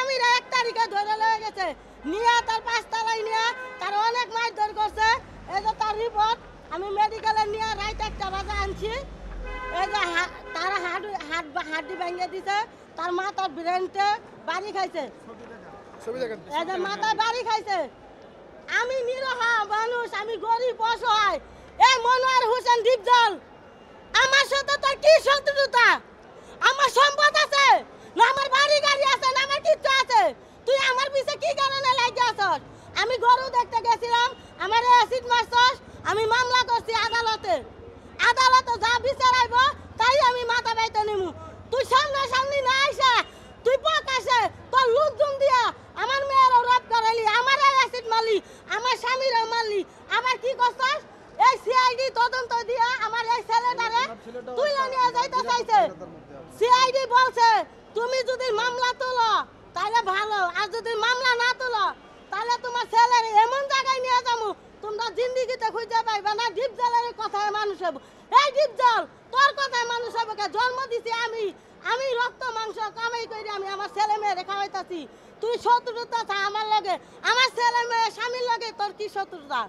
স্বামীরা 1 তারিখে ধরে লয়ে গেছে নিয়ে তার 5 তলায় নিয়ে তার অনেক মারধর করছে। এই যে তার রিপোর্ট আমি মেডিকেলে নিয়ে রাত 1টা বাজে আনছি। এই যে তার হাড্ডি ভেঙে দিছে, তার মাথার ব্রেনতে বাড়ি খাইছে, এই যে মাথায় বাড়ি খাইছে। আমি নিরহ মানুষ, আমি গরিব অসহায়। এই মনোয়ার হোসেন ডিপজল আমার সাথে তোর কি শত্রুতা? আমার সম্পদ আছে না, আমার বাড়ি গাড়ি আছে না, আমার কিচ্ছু আছে? তুই আমার পিছে কি কারণে লাগিয়ে আছস? আমি গরু দেখতে গেছিলাম, আমার অ্যাসিড মারছস, আমি মামলা করছি আদালতে। আদালতে যা বিচার আইব তাই আমি মাথা বাইতে নিমু। তুই সামনাসামনি না আইসা তুই প্রকাশে তোর লোকজন দিয়া আমার মেয়েরও রব করাইলি, আমার অ্যাসিড মারলি, আমার স্বামীরও মারলি। আবার কি করছস? এই সিআইডি তদন্ত দিয়া আমার এই ছেলেটারে তুই নিয়ে যাইতে চাইছে। সিআইডি বলছে তুমি যদি মামলা তোলো তাহলে ভালো, আর যদি মামলা না তোলো তাহলে তোমার ছেলের এমন জায়গায় নিয়ে যাবো তোমরা জিন্দিগিতে খুঁজে পাইবে না। ডিপজলের কথায় মানুষ হবো। এই ডিপজল তোর কথায় মানুষ হবে, জন্ম দিছি আমি, আমি রক্ত মাংস কামাই করে আমি আমার ছেলে মেয়ে খাওয়াইতাছি। তুই শত্রুতা আমার লগে, আমার ছেলে মেয়ে স্বামীর লগে তোর কি শত্রুতা?